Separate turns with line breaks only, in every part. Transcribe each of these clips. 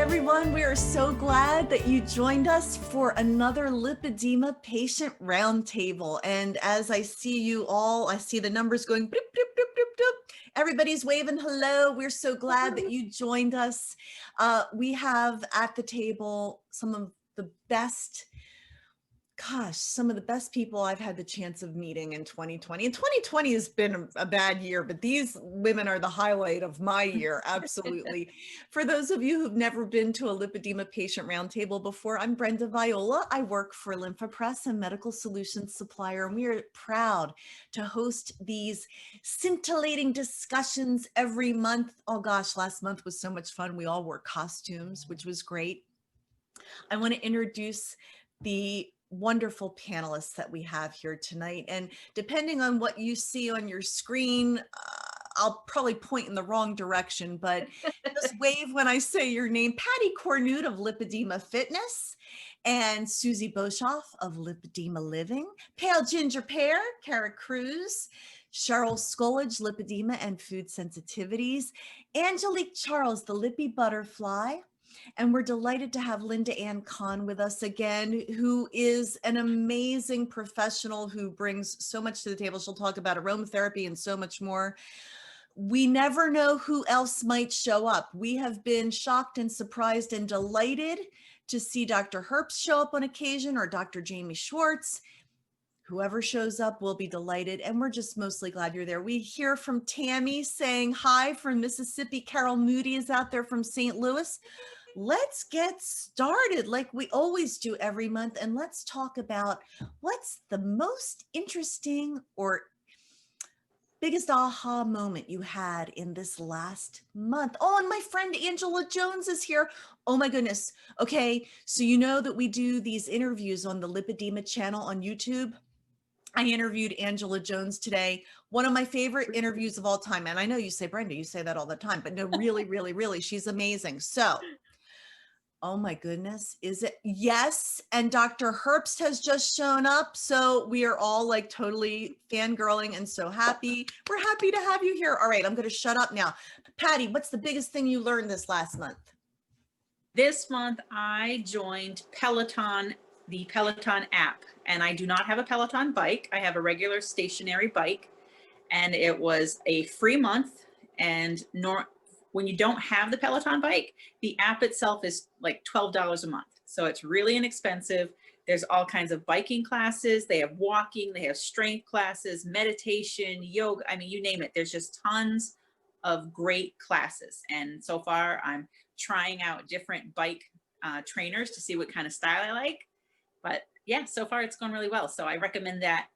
everyone. We are so glad that you joined us for another Lipedema Patient Roundtable. And as I see you all, I see the numbers going bloop, bloop, bloop, bloop, bloop. Everybody's waving hello. We're so glad that you joined us. We have at the table some of the best people I've had the chance of meeting in 2020. And 2020 has been a bad year, but these women are the highlight of my year, absolutely. For those of you who've never been to a Lipedema Patient Roundtable before, I'm Brenda Viola. I work for LymphaPress, a medical solutions supplier, and we are proud to host these scintillating discussions every month. Oh gosh, last month was so much fun. We all wore costumes, which was great. I want to introduce the wonderful panelists that we have here tonight. And depending on what you see on your screen, I'll probably point in the wrong direction, but just wave when I say your name. Patty Cornute of Lipedema Fitness and Susie Boshoff of Lipedema Living. Pale Ginger Pear, Kara Cruz, Cheryl Skolage, Lipedema and Food Sensitivities, Angelique Charles, the Lippy Butterfly. And we're delighted to have Linda Ann Kahn with us again, who is an amazing professional who brings so much to the table. She'll talk about aromatherapy and so much more. We never know who else might show up. We have been shocked and surprised and delighted to see Dr. Herbst show up on occasion, or Dr. Jamie Schwartz. Whoever shows up will be delighted, and we're just mostly glad you're there. We hear from Tammy saying hi from Mississippi. Carol Moody is out there from St. Louis. Let's get started like we always do every month, and let's talk about what's the most interesting or biggest aha moment you had in this last month. Oh, and my friend Angela Jones is here. Oh my goodness. Okay, so you know that we do these interviews on the Lipedema channel on YouTube. I interviewed Angela Jones today, one of my favorite interviews of all time. And I know you say, Brenda, you say that all the time, but no, really, really, really, she's amazing. So, oh my goodness, is it? Yes. And Dr. Herbst has just shown up. So we are all like totally fangirling and so happy. We're happy to have you here. All right, I'm going to shut up now. Patty, what's the biggest thing you learned this last month?
This month, I joined Peloton, the Peloton app, and I do not have a Peloton bike. I have a regular stationary bike, and it was a free month. And when you don't have the Peloton bike, the app itself is like $12 a month. So it's really inexpensive. There's all kinds of biking classes. They have walking, they have strength classes, meditation, yoga. I mean, you name it. There's just tons of great classes. And so far I'm trying out different bike trainers to see what kind of style I like. But yeah, so far it's going really well. So I recommend that.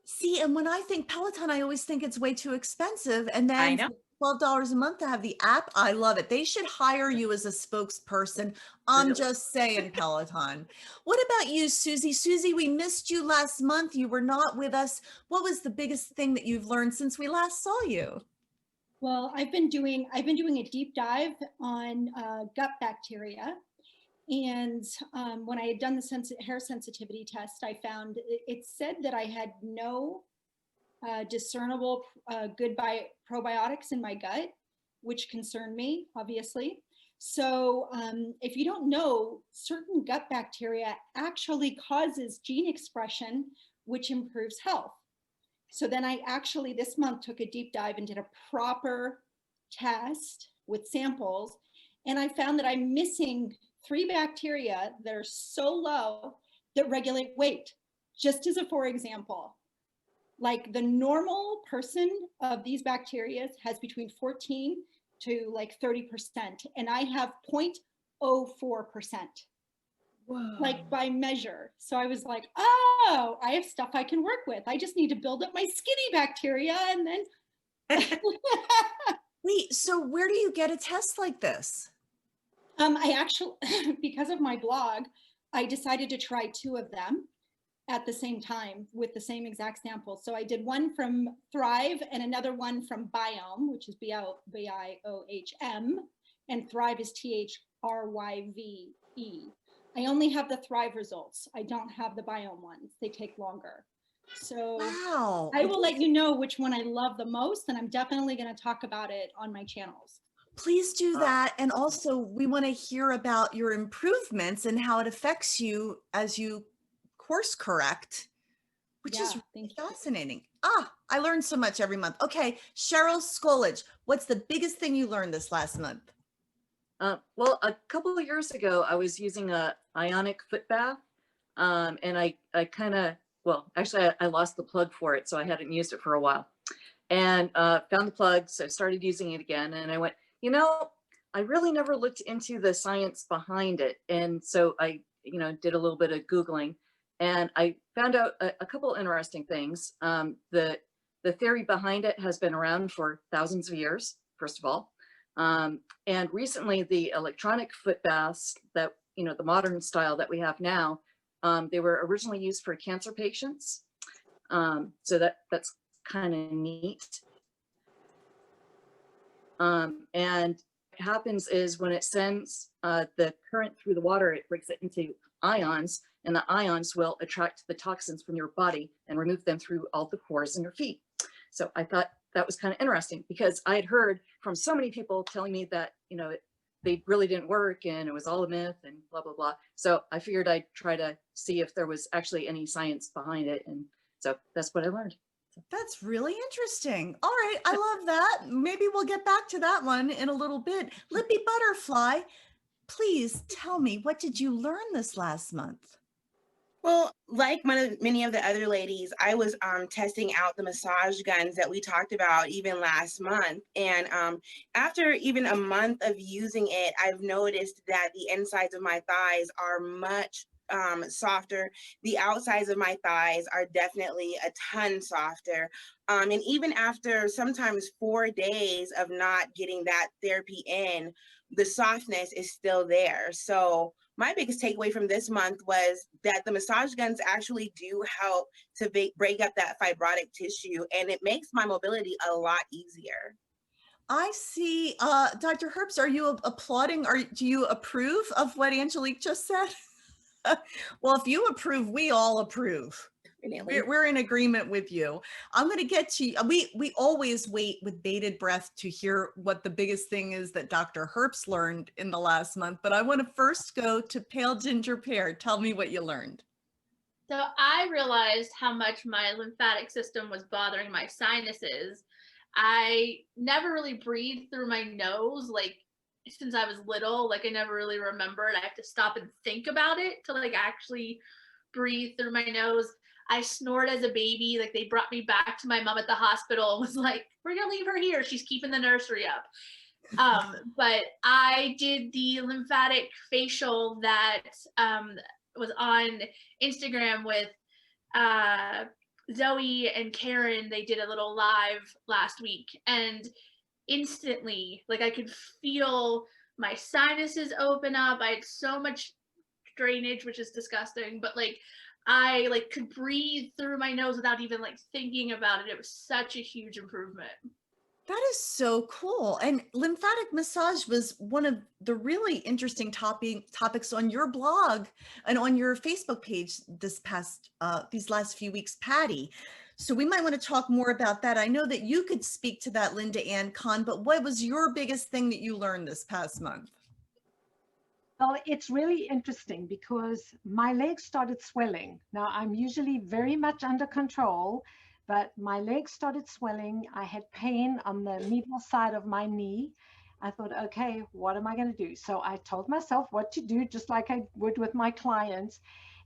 See, and when I think Peloton, I always think it's way too expensive. And
I
then
know.
$12 a month to have the app. I love it. They should hire you as a spokesperson. I'm
Really?
just saying, Peloton. What about you, Susie? Susie, we missed you last month. You were not with us. What was the biggest thing that you've learned since we last saw you?
Well, I've been doing a deep dive on gut bacteria. And when I had done the hair sensitivity test, I found it said that I had no discernible good probiotics in my gut, which concerned me, obviously. So if you don't know, certain gut bacteria actually causes gene expression, which improves health. So then I actually this month took a deep dive and did a proper test with samples. And I found that I'm missing 3 bacteria that are so low that regulate weight. Just as a for example, like the normal person of these bacteria has between 14 to like 30%, and I have 0.04%. Whoa. Like by measure. So I was like, oh, I have stuff I can work with. I just need to build up my skinny bacteria and then.
Wait, so where do you get a test like this?
I actually, because of my blog, I decided to try 2 of them at the same time with the same exact sample. So I did one from Thrive and another one from Biome, which is B-I-O-H-M, and Thrive is T-H-R-Y-V-E. I only have the Thrive results. I don't have the Biome ones. They take longer. So
wow.
I will let you know which one I love the most, and I'm definitely going to talk about it on my channels.
Please do that. And also we want to hear about your improvements and how it affects you as you course correct, which is
Yeah,
really
thank you.
fascinating. I learn so much every month. Okay, Cheryl Skolage, what's the biggest thing you learned this last month?
Well, a couple of years ago, I was using a ionic foot bath, and I kind of, well, actually, I lost the plug for it, so I hadn't used it for a while, and found the plug, so I started using it again, and I went, you know, I really never looked into the science behind it, and so I, did a little bit of Googling, and I found out a couple interesting things. The theory behind it has been around for thousands of years, first of all. And recently the electronic foot baths that, the modern style that we have now, they were originally used for cancer patients. So that's kind of neat. And what happens is when it sends the current through the water, it breaks it into ions, and the ions will attract the toxins from your body and remove them through all the pores in your feet. So I thought that was kind of interesting because I had heard from so many people telling me that, they really didn't work and it was all a myth and blah, blah, blah. So I figured I'd try to see if there was actually any science behind it. And so that's what I learned.
That's really interesting. All right, I love that. Maybe we'll get back to that one in a little bit. Lippy Butterfly, please tell me, what did you learn this last month?
Well, like many of the other ladies, I was testing out the massage guns that we talked about even last month. And after even a month of using it, I've noticed that the insides of my thighs are much softer. The outsides of my thighs are definitely a ton softer. And even after sometimes 4 days of not getting that therapy in, the softness is still there. So my biggest takeaway from this month was that the massage guns actually do help to break up that fibrotic tissue, and it makes my mobility a lot easier.
I see. Dr. Herbst, are you applauding or do you approve of what Angelique just said? Well, if you approve, we all approve. We're in agreement with you. I'm going to get to, we always wait with bated breath to hear what the biggest thing is that Dr. Herbst learned in the last month, but I want to first go to Pale Ginger Pear. Tell me what you learned.
So I realized how much my lymphatic system was bothering my sinuses. I never really breathed through my nose, like since I was little, like I never really remembered. I have to stop and think about it to like actually breathe through my nose. I snored as a baby. Like they brought me back to my mom at the hospital and was like, we're gonna leave her here. She's keeping the nursery up. But I did the lymphatic facial that was on Instagram with Zoe and Karen. They did a little live last week, and instantly, like I could feel my sinuses open up. I had so much drainage, which is disgusting, but like I like could breathe through my nose without even like thinking about it. It was such a huge improvement.
That is so cool. And lymphatic massage was one of the really interesting topics on your blog and on your Facebook page these last few weeks, Patty. So we might want to talk more about that. I know that you could speak to that, Linda Ann Kahn, but what was your biggest thing that you learned this past month?
Well, it's really interesting because my legs started swelling. Now, I'm usually very much under control, but my legs started swelling. I had pain on the medial side of my knee. I thought, okay, what am I going to do? So I told myself what to do, just like I would with my clients.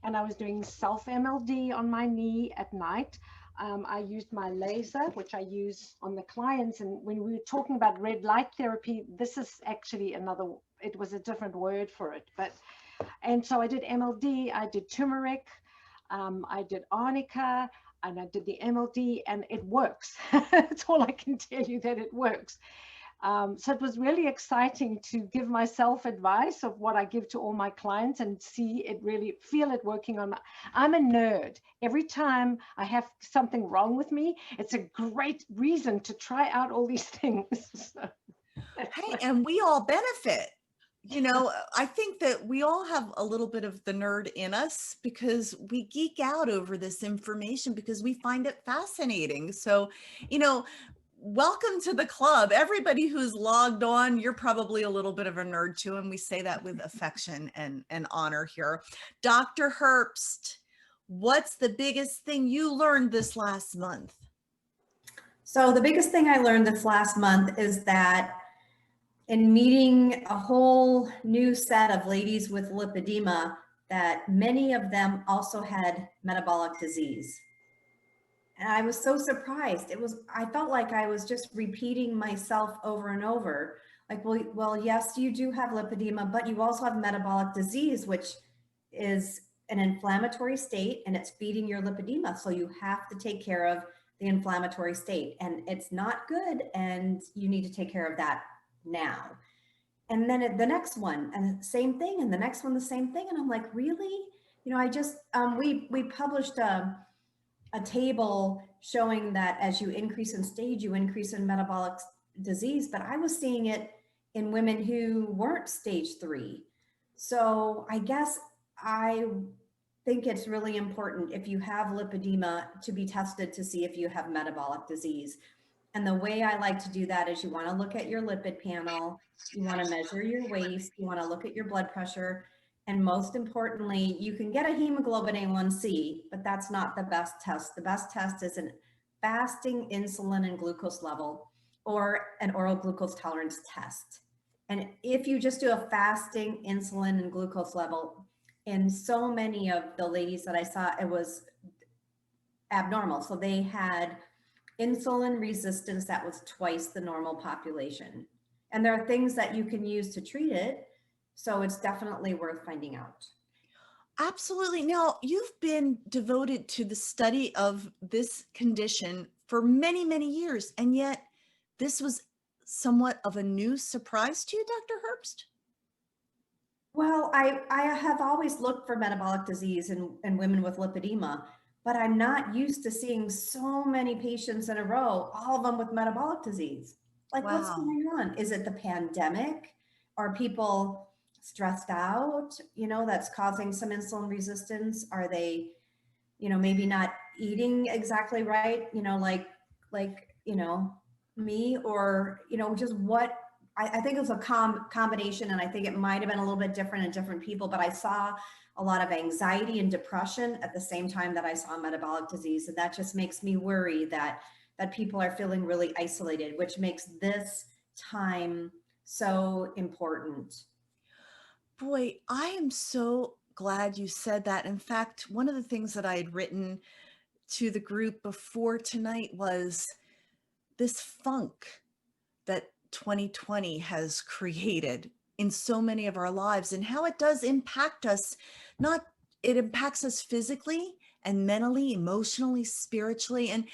And I was doing self-MLD on my knee at night. I used my laser, which I use on the clients. And when we were talking about red light therapy, this is actually it was a different word for it. And so I did MLD, I did turmeric, I did arnica, and I did the MLD, and it works. That's all I can tell you, that it works. So it was really exciting to give myself advice of what I give to all my clients and feel it working on I'm a nerd. Every time I have something wrong with me, it's a great reason to try out all these things.
Hey, and we all benefit. I think that we all have a little bit of the nerd in us because we geek out over this information because we find it fascinating. So, welcome to the club. Everybody who's logged on, you're probably a little bit of a nerd too, and we say that with affection and honor here. Dr. Herbst, what's the biggest thing you learned this last month?
So the biggest thing I learned this last month is that in meeting a whole new set of ladies with lipedema, that many of them also had metabolic disease. And I was so surprised. I felt like I was just repeating myself over and over. Like, well, yes, you do have lipedema, but you also have metabolic disease, which is an inflammatory state and it's feeding your lipedema. So you have to take care of the inflammatory state and it's not good. And you need to take care of that now. And then the next one and same thing. And the next one, the same thing. And I'm like, really? You know, I just, we published a table showing that as you increase in stage, you increase in metabolic disease, but I was seeing it in women who weren't stage 3. So I guess I think it's really important if you have lipedema to be tested to see if you have metabolic disease. And the way I like to do that is you want to look at your lipid panel, you want to measure your waist, you want to look at your blood pressure, and most importantly, you can get a hemoglobin A1C, but that's not the best test. The best test is a fasting insulin and glucose level or an oral glucose tolerance test. And if you just do a fasting insulin and glucose level, in so many of the ladies that I saw, it was abnormal. So they had insulin resistance that was twice the normal population. And there are things that you can use to treat it. So it's definitely worth finding out.
Absolutely. Now, you've been devoted to the study of this condition for many, many years, and yet this was somewhat of a new surprise to you, Dr. Herbst?
Well, I have always looked for metabolic disease in women with lipedema, but I'm not used to seeing so many patients in a row, all of them with metabolic disease. Like, what's
Wow.
going on? Is it the pandemic? Are people stressed out, you know, that's causing some insulin resistance? Are they, you know, maybe not eating exactly right, you know, like, you know, me, or, you know, just what, I think it was a combination, and I think it might've been a little bit different in different people, but I saw a lot of anxiety and depression at the same time that I saw metabolic disease. And that just makes me worry that people are feeling really isolated, which makes this time so important.
Boy, I am so glad you said that. In fact, one of the things that I had written to the group before tonight was this funk that 2020 has created in so many of our lives and how it does impact us. It impacts us physically and mentally, emotionally, spiritually. And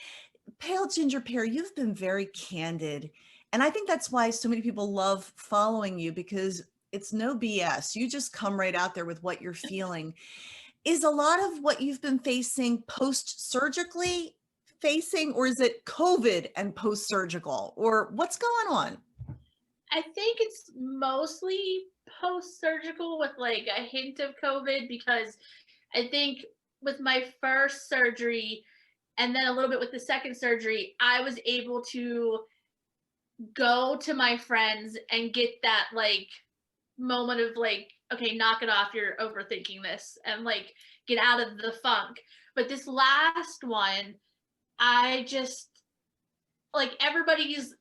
Pale Ginger Pear, you've been very candid. And I think that's why so many people love following you, because it's no BS. You just come right out there with what you're feeling. Is a lot of what you've been facing post-surgically facing, or is it COVID and post-surgical, or what's going on?
I think it's mostly post-surgical with like a hint of COVID, because I think with my first surgery and then a little bit with the second surgery, I was able to go to my friends and get that like moment of like, okay, knock it off, you're overthinking this, and like get out of the funk. But this last one, I just, like, everybody's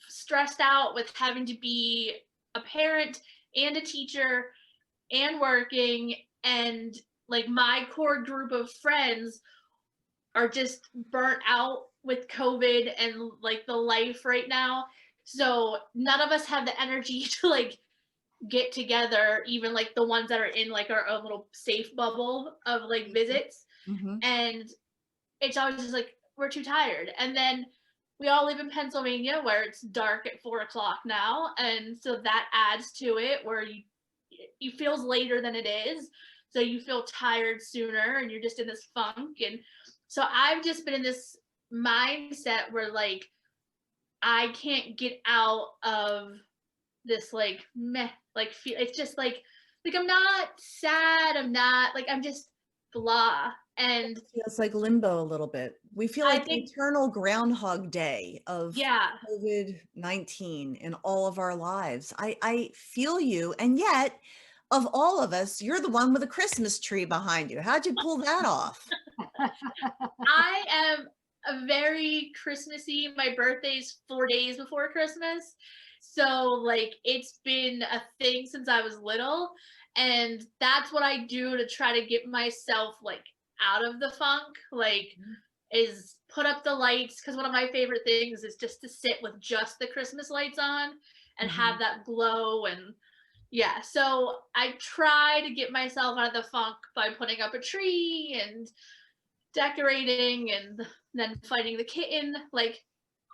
stressed out with having to be a parent and a teacher and working, and like my core group of friends are just burnt out with COVID and like the life right now. So none of us have the energy to like get together, even like the ones that are in like our own little safe bubble of like visits.
Mm-hmm.
And it's always just like, we're too tired. And then we all live in Pennsylvania where it's dark at 4 o'clock now. And so that adds to it, where you feels later than it is. So you feel tired sooner and you're just in this funk. And so I've just been in this mindset where like, I can't get out of this like meh, like feel, it's just like I'm not sad, I'm not like, I'm just blah. And
Feels like limbo a little bit. We feel
I
like the
think,
eternal Groundhog Day of
yeah,
COVID-19 in all of our lives. I feel you. And yet, of all of us, you're the one with a Christmas tree behind you. How'd you pull that off?
I am a very Christmassy. My birthday's 4 days before Christmas. So like it's been a thing since I was little. And that's what I do to try to get myself like out of the funk. Like is put up the lights, because one of my favorite things is just to sit with just the Christmas lights on and have that glow. And yeah, so I try to get myself out of the funk by putting up a tree and decorating and then fighting the kitten. Like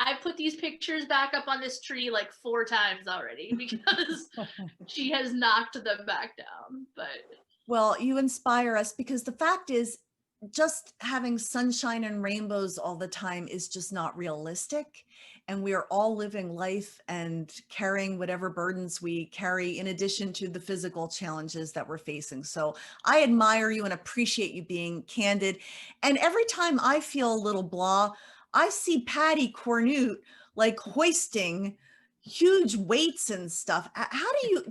I put these pictures back up on this tree like 4 times already because she has knocked them back down. But
Well, you inspire us because the fact is, just having sunshine and rainbows all the time is just not realistic. And we are all living life and carrying whatever burdens we carry in addition to the physical challenges that we're facing. So I admire you and appreciate you being candid. And every time I feel a little blah, I see Patty Cornute like hoisting huge weights and stuff. How do you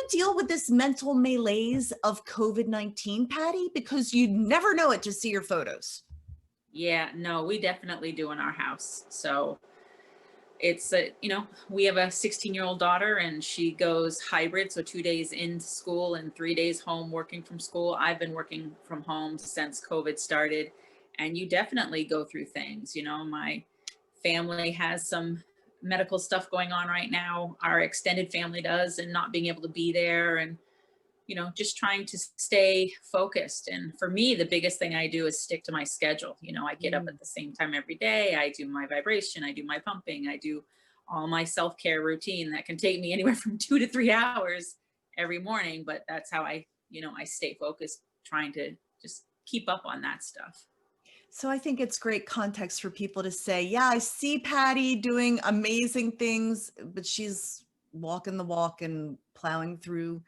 deal with this mental malaise of COVID-19, Patty? Because you never know it to see your photos.
Yeah, no, we definitely do in our house. So it's we have a 16-year-old daughter and she goes hybrid. So 2 days in school and 3 days home working from school. I've been working from home since COVID started, and you definitely go through things. My family has some medical stuff going on right now. Our extended family does, and not being able to be there, and just trying to stay focused. And for me, the biggest thing I do is stick to my schedule. I get up at the same time every day. I do my vibration, I do my pumping, I do all my self-care routine that can take me anywhere from 2 to 3 hours every morning. But that's how I stay focused, trying to just keep up on that stuff.
So I think it's great context for people to say, yeah, I see Patty doing amazing things, but she's walking the walk and plowing through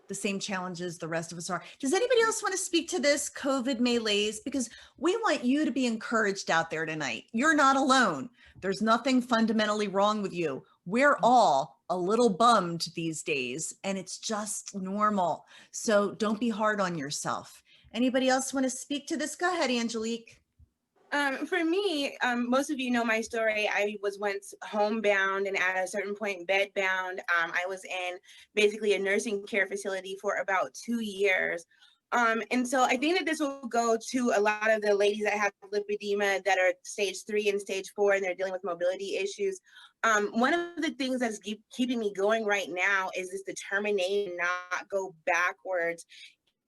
the same challenges the rest of us are. Does anybody else want to speak to this COVID malaise? Because we want you to be encouraged out there tonight. You're not alone. There's nothing fundamentally wrong with you. We're all a little bummed these days, and it's just normal. So don't be hard on yourself. Anybody else want to speak to this? Go ahead, Angelique.
For me, most of you know my story. I was once homebound and at a certain point bedbound. I was in basically a nursing care facility for about 2 years. And so I think that this will go to a lot of the ladies that have lipedema that are stage 3 and stage 4, and they're dealing with mobility issues. One of the things that's keeping me going right now is this determination not go backwards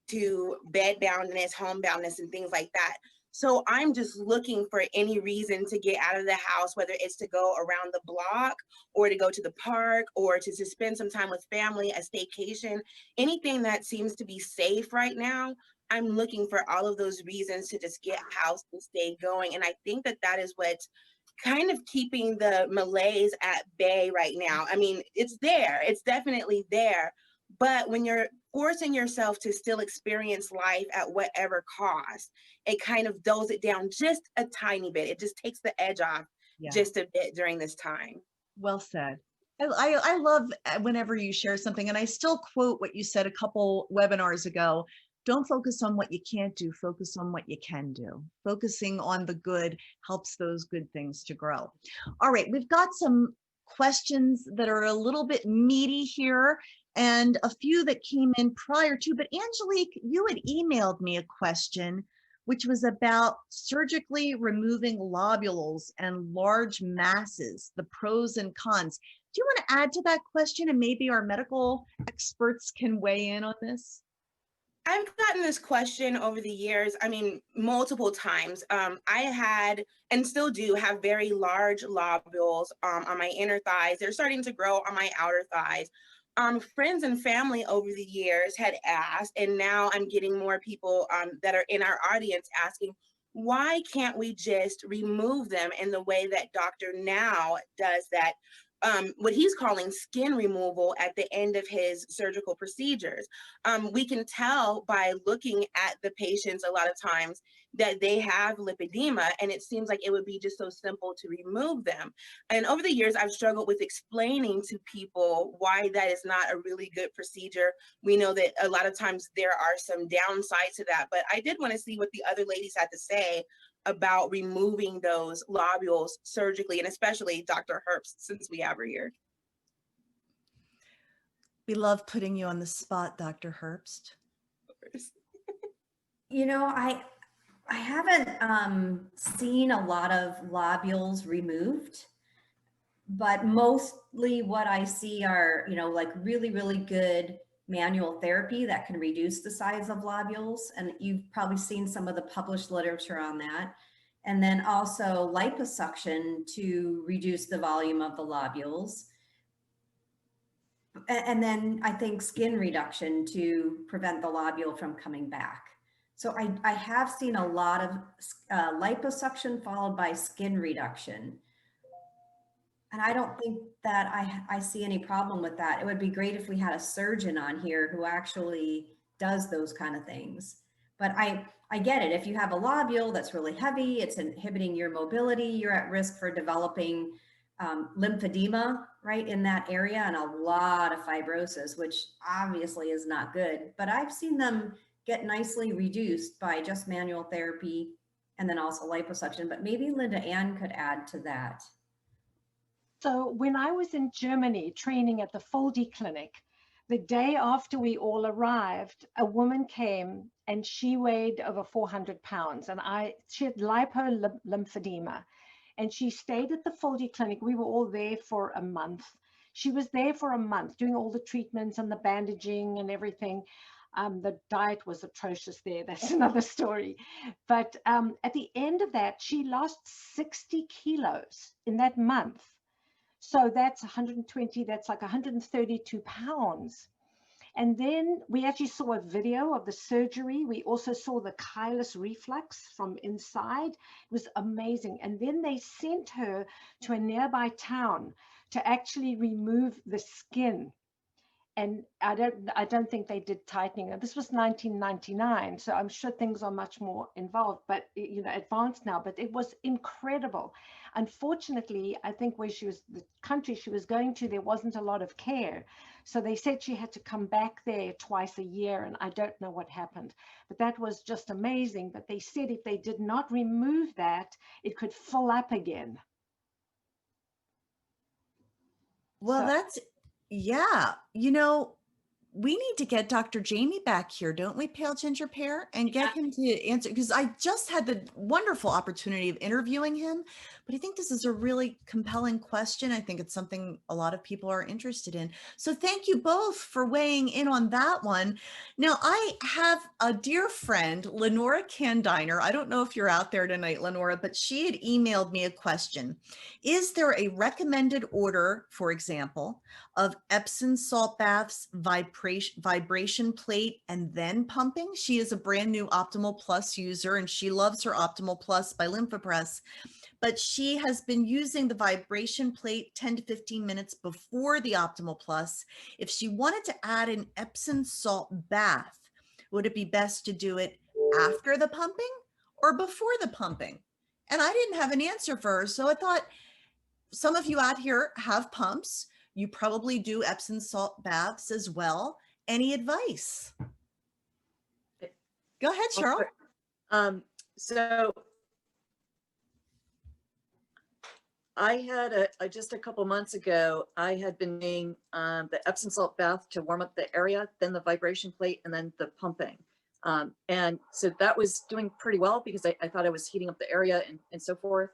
to bedboundness, homeboundness, and things like that. So I'm just looking for any reason to get out of the house, whether it's to go around the block or to go to the park or to spend some time with family, a staycation, anything that seems to be safe right now. I'm looking for all of those reasons to just get house and stay going. And I think that that is what's kind of keeping the malaise at bay right now. I mean, it's there, it's definitely there. But when you're forcing yourself to still experience life at whatever cost, it kind of dulls it down just a tiny bit. It just takes the edge off just a bit during this time.
Well said. I love whenever you share something, and I still quote what you said a couple webinars ago. Don't focus on what you can't do, focus on what you can do. Focusing on the good helps those good things to grow. All right, we've got some questions that are a little bit meaty here, and a few that came in prior to, but Angelique, you had emailed me a question which was about surgically removing lobules and large masses, the pros and cons. Do you want to add to that question, and maybe our medical experts can weigh in on this?
I've gotten this question over the years, I mean, multiple times. I had, and still do, have very large lobules on my inner thighs. They're starting to grow on my outer thighs. Friends and family over the years had asked, and now I'm getting more people that are in our audience asking, why can't we just remove them in the way that Dr. Now does that what he's calling skin removal at the end of his surgical procedures. We can tell by looking at the patients a lot of times that they have lipedema, and it seems like it would be just so simple to remove them. And over the years, I've struggled with explaining to people why that is not a really good procedure. We know that a lot of times there are some downsides to that, but I did want to see what the other ladies had to say about removing those lobules surgically, and especially Dr. Herbst, since we have her here.
We love putting you on the spot, Dr. Herbst.
You know, I haven't seen a lot of lobules removed, but mostly what I see are, you know, like really, really good manual therapy that can reduce the size of lobules. And you've probably seen some of the published literature on that. And then also liposuction to reduce the volume of the lobules. And then I think skin reduction to prevent the lobule from coming back. So I have seen a lot of liposuction followed by skin reduction. And I don't think that I see any problem with that. It would be great if we had a surgeon on here who actually does those kind of things. But I get it. If you have a lobule that's really heavy, it's inhibiting your mobility, you're at risk for developing lymphedema right in that area, and a lot of fibrosis, which obviously is not good. But I've seen them get nicely reduced by just manual therapy and then also liposuction. But maybe Linda Ann could add to that.
So when I was in Germany training at the Foldy Clinic, the day after we all arrived, a woman came and she weighed over 400 pounds, and she had lymphedema, and she stayed at the Foldy Clinic. We were all there for a month. She was there for a month doing all the treatments and the bandaging and everything. The diet was atrocious there. That's another story. But at the end of that, she lost 60 kilos in that month. So that's 120, that's like 132 pounds. And then we actually saw a video of the surgery. We also saw the chylus reflux from inside. It was amazing. And then they sent her to a nearby town to actually remove the skin. And I don't think they did tightening. This was 1999, so I'm sure things are much more involved, but you know, advanced now. But it was incredible. Unfortunately, I think where she was, the country she was going to, there wasn't a lot of care. So they said she had to come back there twice a year, and I don't know what happened. But that was just amazing. But they said if they did not remove that, it could fill up again.
Well,
So-
that's, yeah, you know, we need to get Dr. Jamie back here, don't we, Pale Ginger Pear, and get him to answer, because I just had the wonderful opportunity of interviewing him, but I think this is a really compelling question. I think it's something a lot of people are interested in. So thank you both for weighing in on that one. Now, I have a dear friend, Lenora Candiner. I don't know if you're out there tonight, Lenora, but she had emailed me a question. Is there a recommended order, for example, of Epsom salt baths, vibration plate, and then pumping? She is a brand new Optimal Plus user, and she loves her Optimal Plus by LymphaPress, but she has been using the vibration plate 10 to 15 minutes before the Optimal Plus. If she wanted to add an Epsom salt bath, would it be best to do it after the pumping or before the pumping? And I didn't have an answer for her, so I thought, some of you out here have pumps. You probably do Epsom salt baths as well. Any advice? Go ahead, Cheryl.
So I had just a couple months ago, I had been doing the Epsom salt bath to warm up the area, then the vibration plate, and then the pumping. And so that was doing pretty well because I thought I was heating up the area and so forth.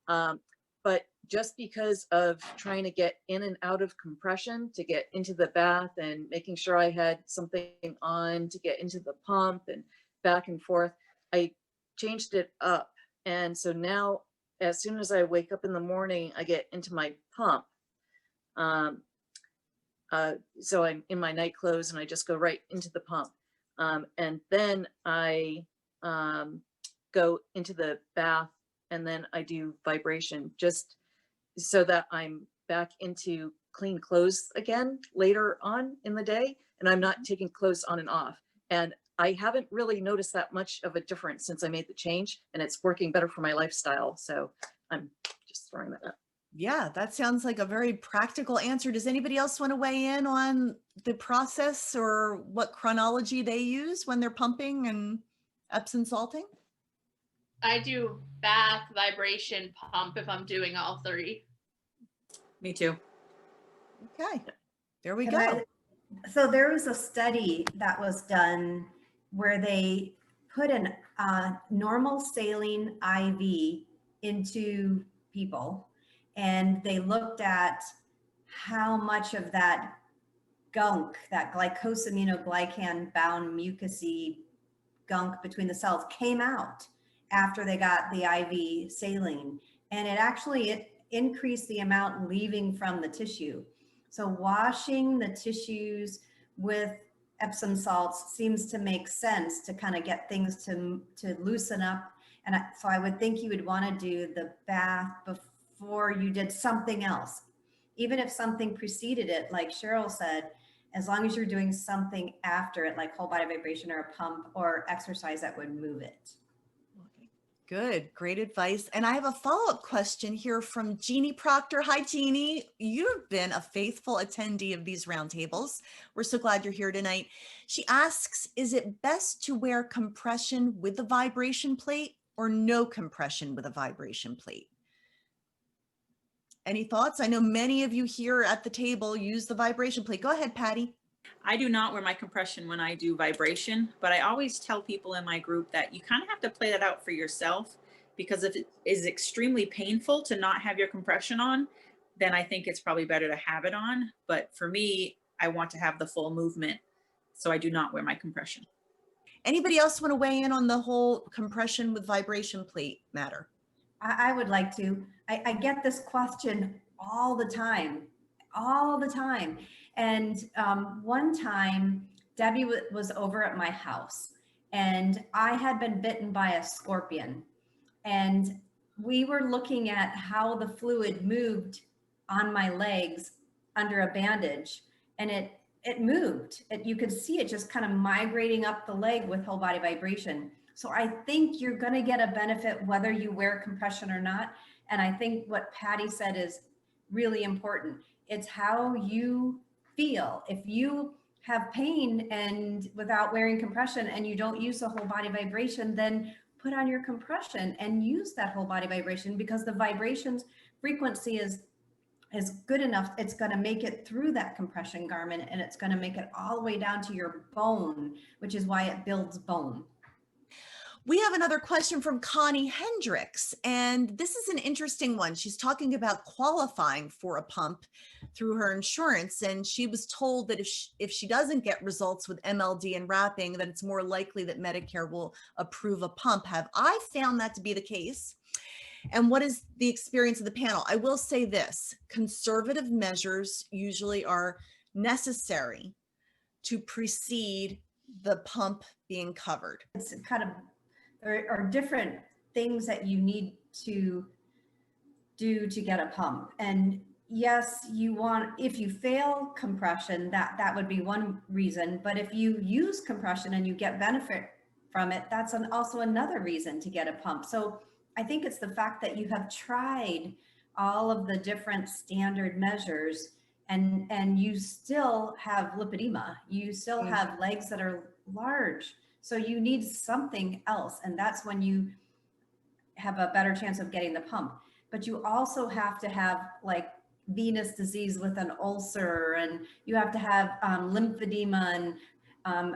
But just because of trying to get in and out of compression to get into the bath and making sure I had something on to get into the pump and back and forth, I changed it up. And so now, as soon as I wake up in the morning, I get into my pump. So I'm in my night clothes and I just go right into the pump. And then I go into the bath, and then I do vibration just so that I'm back into clean clothes again later on in the day, and I'm not taking clothes on and off. And I haven't really noticed that much of a difference since I made the change, and it's working better for my lifestyle. So I'm just throwing that up.
Yeah, that sounds like a very practical answer. Does anybody else want to weigh in on the process or what chronology they use when they're pumping and Epsom salting?
I do bath, vibration, pump if I'm doing all three.
Me too.
Okay, there we
And
go.
So there was a study that was done where they put an normal saline IV into people, and they looked at how much of that gunk, that glycosaminoglycan bound mucousy gunk between the cells came out after they got the IV saline. And it increased the amount leaving from the tissue. So washing the tissues with Epsom salts seems to make sense to kind of get things to loosen up. And so I would think you would want to do the bath before you did something else. Even if something preceded it, like Cheryl said, as long as you're doing something after it, like whole body vibration or a pump or exercise that would move it.
Good, great advice. And I have a follow-up question here from Jeannie Proctor. Hi, Jeannie. You've been a faithful attendee of these roundtables. We're so glad you're here tonight. She asks, is it best to wear compression with the vibration plate or no compression with a vibration plate? Any thoughts? I know many of you here at the table use the vibration plate. Go ahead, Patty.
I do not wear my compression when I do vibration, but I always tell people in my group that you kind of have to play that out for yourself, because if it is extremely painful to not have your compression on, then I think it's probably better to have it on. But for me, I want to have the full movement, so I do not wear my compression.
Anybody else want to weigh in on the whole compression with vibration plate matter?
I would like to. I get this question all the time. And one time, Debbie was over at my house, and I had been bitten by a scorpion. And we were looking at how the fluid moved on my legs under a bandage, and it moved. You could see it just kind of migrating up the leg with whole body vibration. So I think you're going to get a benefit whether you wear compression or not. And I think what Patty said is really important. It's how you feel. If you have pain and without wearing compression and you don't use the whole body vibration, then put on your compression and use that whole body vibration, because the vibrations frequency is good enough. It's going to make it through that compression garment, and it's going to make it all the way down to your bone, which is why it builds bone.
We have another question from Connie Hendricks, and this is an interesting one. She's talking about qualifying for a pump through her insurance, and she was told that if she doesn't get results with MLD and wrapping, that it's more likely that Medicare will approve a pump. Have I found that to be the case? And what is the experience of the panel? I will say this: conservative measures usually are necessary to precede the pump being covered.
It's kind of, there are different things that you need to do to get a pump. And yes, if you fail compression, that would be one reason. But if you use compression and you get benefit from it, that's also another reason to get a pump. So I think it's the fact that you have tried all of the different standard measures, and you still have lipedema. You still have legs that are large. So you need something else. And that's when you have a better chance of getting the pump. But you also have to have like venous disease with an ulcer, and you have to have lymphedema. And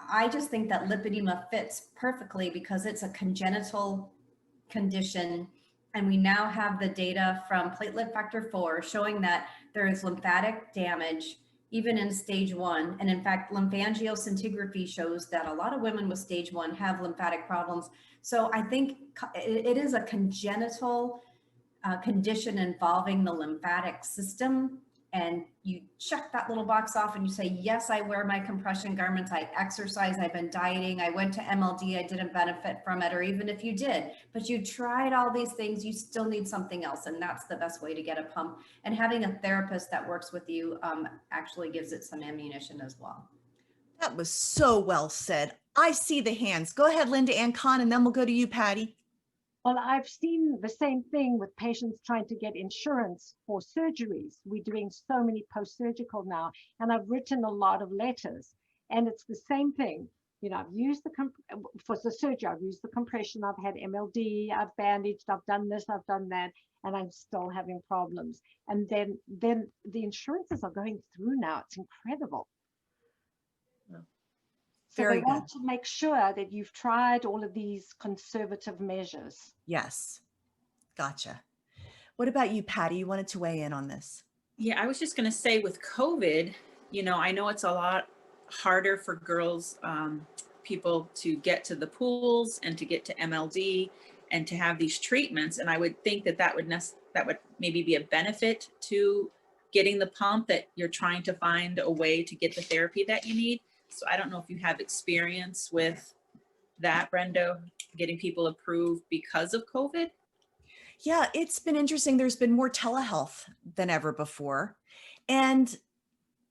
I just think that lipedema fits perfectly because it's a congenital condition. And we now have the data from platelet factor 4 showing that there is lymphatic damage even in stage 1. And in fact, lymphangioscintigraphy shows that a lot of women with stage 1 have lymphatic problems. So I think it is a congenital condition involving the lymphatic system. and you check that little box off and you say, yes, I wear my compression garments, I exercise, I've been dieting, I went to MLD, I didn't benefit from it, or even if you did, but you tried all these things, you still need something else. And that's the best way to get a pump. And having a therapist that works with you actually gives it some ammunition as well.
That was so well said. I see the hands. Go ahead, Linda and Kahn, and then we'll go to you, Patty.
Well, I've seen the same thing with patients trying to get insurance for surgeries. We're doing so many post-surgical now, and I've written a lot of letters, and it's the same thing. You know, I've used for the surgery, I've used the compression, I've had MLD, I've bandaged, I've done this, I've done that, and I'm still having problems. And then the insurances are going through now. It's incredible. So
Very
they want
good.
to make sure that you've tried all of these conservative measures.
Yes. Gotcha. What about you, Patty? You wanted to weigh in on this.
Yeah, I was just going to say with COVID, you know, I know it's a lot harder for girls, people to get to the pools and to get to MLD and to have these treatments. And I would think that would maybe be a benefit to getting the pump, that you're trying to find a way to get the therapy that you need. So I don't know if you have experience with that, Brenda, getting people approved because of COVID.
Yeah, it's been interesting. There's been more telehealth than ever before. And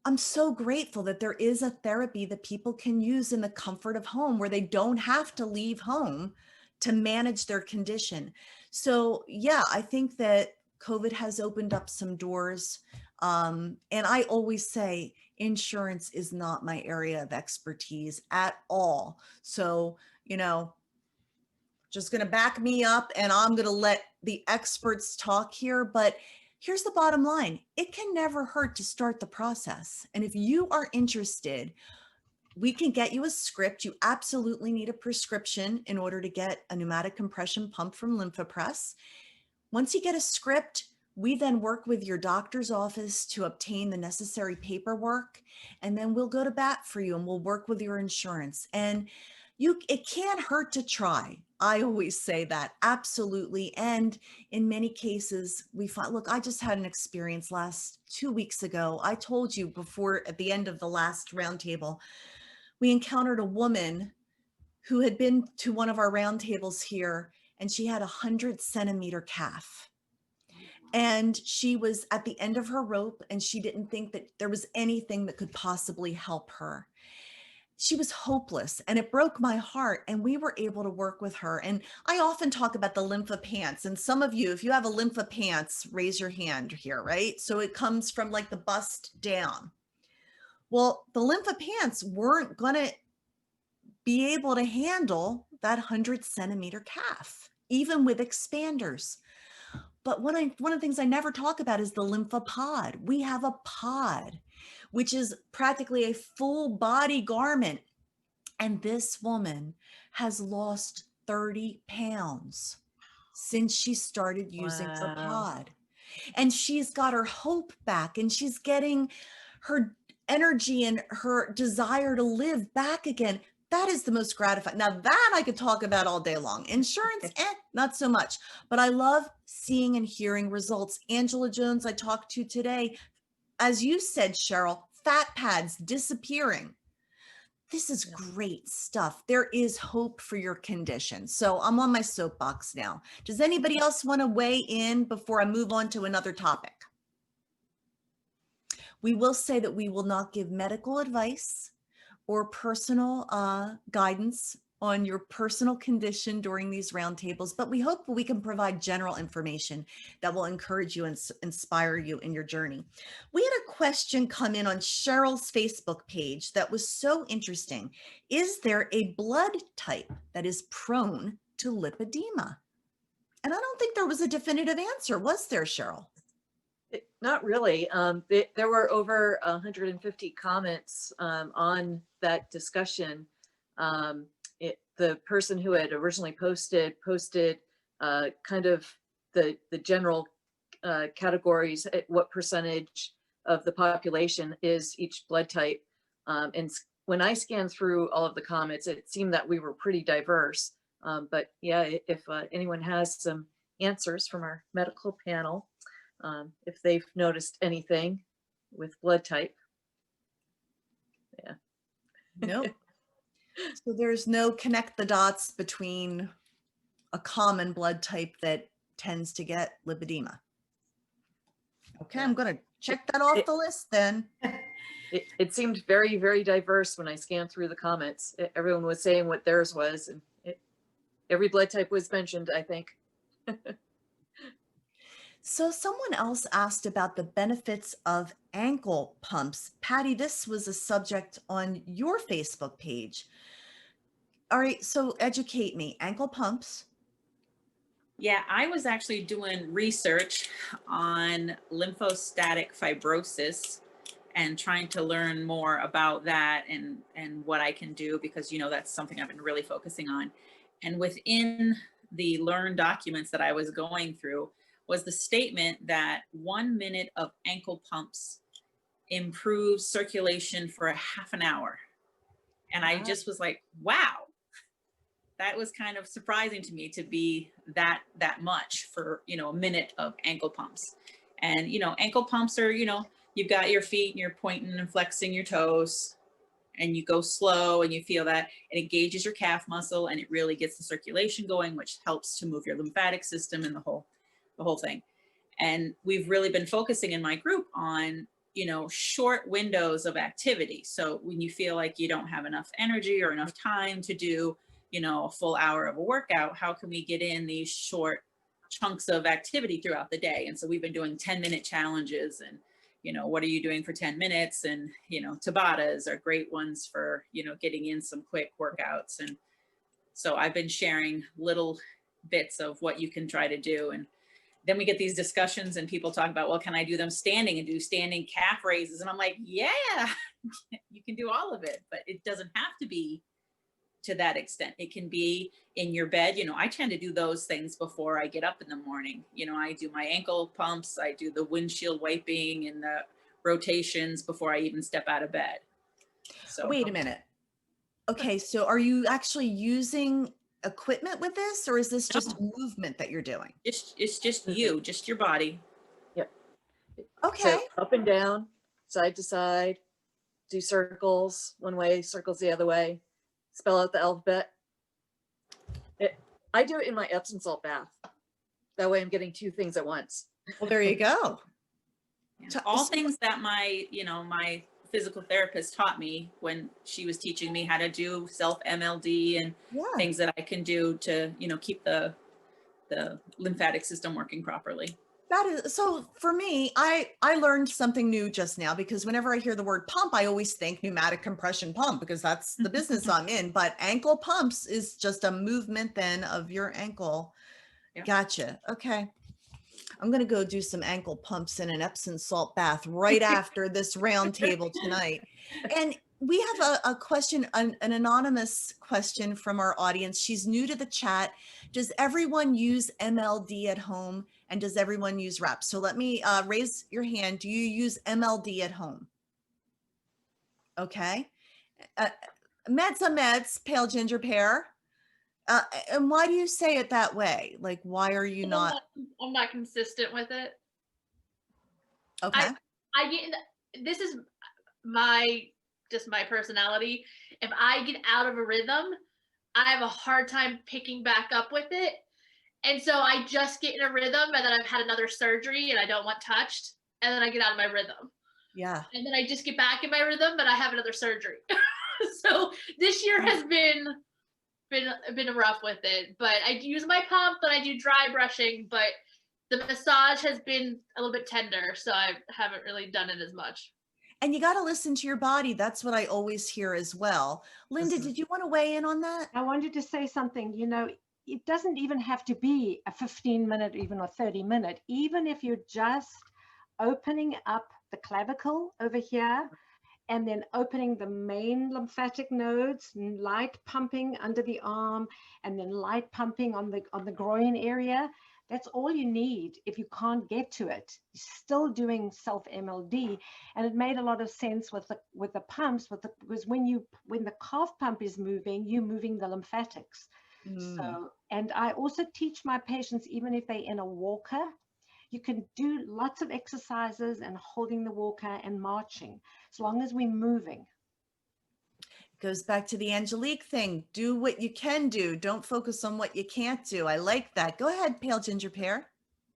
I'm so grateful that there is a therapy that people can use in the comfort of home, where they don't have to leave home to manage their condition. So yeah, I think that COVID has opened up some doors. And I always say insurance is not my area of expertise at all. So, you know, just going to back me up, and I'm going to let the experts talk here. But here's the bottom line. It can never hurt to start the process. And if you are interested, we can get you a script. You absolutely need a prescription in order to get a pneumatic compression pump from LymphaPress. Once you get a script, we then work with your doctor's office to obtain the necessary paperwork, and then we'll go to bat for you and we'll work with your insurance. And it can't hurt to try. I always say that, absolutely. And in many cases, we find, look, I just had an experience 2 weeks ago. I told you before, at the end of the last roundtable, we encountered a woman who had been to one of our roundtables here, and she had a 100-centimeter calf. And she was at the end of her rope, and she didn't think that there was anything that could possibly help her. She was hopeless, and it broke my heart, and we were able to work with her. And I often talk about the LymphaPants, and some of you, if you have a LymphaPants, raise your hand here, right? So it comes from like the bust down. Well, the LymphaPants weren't going to be able to handle that 100-centimeter calf, even with expanders. But one of the things I never talk about is the LymphaPod. We have a pod, which is practically a full body garment. And this woman has lost 30 pounds since she started using the pod. And she's got her hope back, and she's getting her energy and her desire to live back again. That is the most gratifying. Now that I could talk about all day long. Insurance, not so much. But I love seeing and hearing results. Angela Jones, I talked to today, as you said, Cheryl, fat pads disappearing. This is great stuff. There is hope for your condition. So I'm on my soapbox now. Does anybody else want to weigh in before I move on to another topic? We will say that we will not give medical advice or personal guidance on your personal condition during these roundtables, but we hope we can provide general information that will encourage you and inspire you in your journey. We had a question come in on Cheryl's Facebook page that was so interesting. Is there a blood type that is prone to lipedema? And I don't think there was a definitive answer, was there, Cheryl?
Not really. There were over 150 comments on that discussion. The person who had originally posted kind of the general categories, what percentage of the population is each blood type. And when I scanned through all of the comments, it seemed that we were pretty diverse. But yeah, if anyone has some answers from our medical panel, if they've noticed anything. with blood type.
Nope. So there's no connect the dots between a common blood type that tends to get lipedema. Okay, I'm going to check that off the list then.
It seemed very, very diverse when I scanned through the comments. Everyone was saying what theirs was, and every blood type was mentioned, I think.
So someone else asked about the benefits of ankle pumps. Patty, this was a subject on your Facebook page. All right, so educate me. Ankle pumps.
Yeah, I was actually doing research on lymphostatic fibrosis and trying to learn more about that and what I can do, because, you know, that's something I've been really focusing on. And within the learned documents that I was going through was the statement that 1 minute of ankle pumps improves circulation for a half an hour. And I just was like, wow, that was kind of surprising to me to be that much for, you know, a minute of ankle pumps. And, you know, ankle pumps are, you know, you've got your feet and you're pointing and flexing your toes and you go slow and you feel that it engages your calf muscle and it really gets the circulation going, which helps to move your lymphatic system and the whole thing. And we've really been focusing in my group on, you know, short windows of activity. So when you feel like you don't have enough energy or enough time to do, you know, a full hour of a workout, how can we get in these short chunks of activity throughout the day? And so we've been doing 10-minute challenges and, you know, what are you doing for 10 minutes? And, you know, Tabatas are great ones for, you know, getting in some quick workouts. And so I've been sharing little bits of what you can try to do. And then we get these discussions and people talk about, well, can I do them standing and do standing calf raises? And I'm like, yeah, you can do all of it, but it doesn't have to be to that extent. It can be in your bed. You know, I tend to do those things before I get up in the morning. You know, I do my ankle pumps, I do the windshield wiping and the rotations before I even step out of bed. So
Wait a minute. Okay, so are you actually using equipment with this, or is this just a movement that you're doing?
it's just you, just your body.
Yep.
Okay.
So up and down, side to side, do circles one way, circles the other way, spell out the alphabet. I do it in my Epsom salt bath. That way I'm getting two things at once.
Well, there you go.
Yeah. All things that my, you know, my physical therapist taught me when she was teaching me how to do self MLD and things that I can do to, you know, keep the lymphatic system working properly.
That is, so for me, I learned something new just now, because whenever I hear the word pump, I always think pneumatic compression pump, because that's the business I'm in. But ankle pumps is just a movement then of your ankle. Yep. Gotcha. Okay. I'm going to go do some ankle pumps in an Epsom salt bath right after this roundtable tonight. And we have a question, an anonymous question from our audience. She's new to the chat. Does everyone use MLD at home? And does everyone use reps? So let me raise your hand. Do you use MLD at home? Okay. Meds, pale ginger pear. And why do you say it that way? Like, why are you not?
I'm not consistent with it.
Okay.
I get, this is just my personality. If I get out of a rhythm, I have a hard time picking back up with it. And so I just get in a rhythm, and then I've had another surgery and I don't want touched. And then I get out of my rhythm.
Yeah.
And then I just get back in my rhythm, but I have another surgery. So this year has been rough with it, but I use my pump and I do dry brushing, but the massage has been a little bit tender, so I haven't really done it as much.
And you got to listen to your body. That's what I always hear as well. Linda, did you want to weigh in on that?
I wanted to say something. You know, it doesn't even have to be a 15-minute, even a 30-minute. Even if you're just opening up the clavicle over here, and then opening the main lymphatic nodes, light pumping under the arm, and then light pumping on the groin area. That's all you need if you can't get to it. You're still doing self MLD, and it made a lot of sense with the pumps. Because when the calf pump is moving, you're moving the lymphatics. So, and I also teach my patients, even if they're in a walker, You can do lots of exercises and holding the walker and marching, as long as we're moving.
Goes back to the Angelique thing. Do what you can do. Don't focus on what you can't do. I like that. Go ahead, Pale Ginger Pear.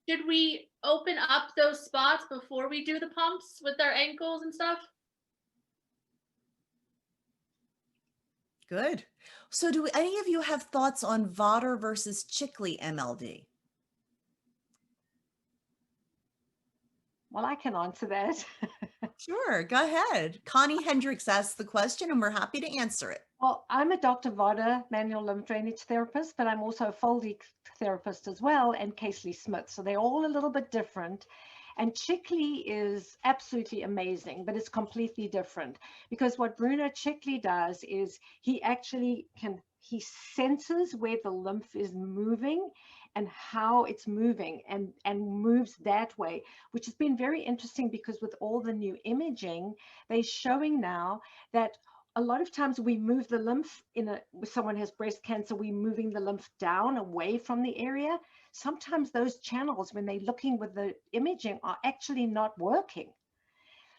Should we open up those spots before we do the pumps with our ankles and stuff?
Good. So do any of you have thoughts on Vater versus Chickley MLD?
Well, I can answer that.
Sure, go ahead. Connie Hendricks asked the question and we're happy to answer it.
Well, I'm a Dr. Vader manual lymph drainage therapist, but I'm also a Foley therapist as well, and Casely Smith. So they're all a little bit different. And Chickley is absolutely amazing, but it's completely different, because what Bruno Chickley does is he senses where the lymph is moving and how it's moving, and moves that way, which has been very interesting, because with all the new imaging, they're showing now that a lot of times we move the lymph if someone has breast cancer, we're moving the lymph down away from the area. Sometimes those channels, when they're looking with the imaging, are actually not working.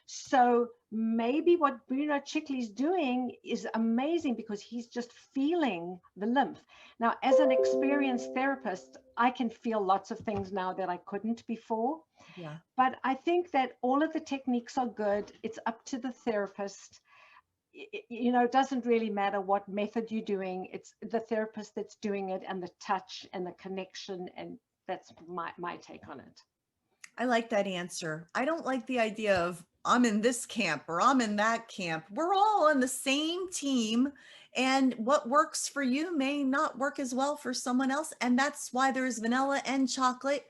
So maybe what Bruno Chickley's doing is amazing, because he's just feeling the lymph. Now, as an experienced therapist, I can feel lots of things now that I couldn't before.
Yeah.
But I think that all of the techniques are good. It's up to the therapist. It doesn't really matter what method you're doing. It's the therapist that's doing it, and the touch and the connection. And that's my take on it.
I like that answer. I don't like the idea of I'm in this camp or I'm in that camp. We're all on the same team, and what works for you may not work as well for someone else. And that's why there's vanilla and chocolate.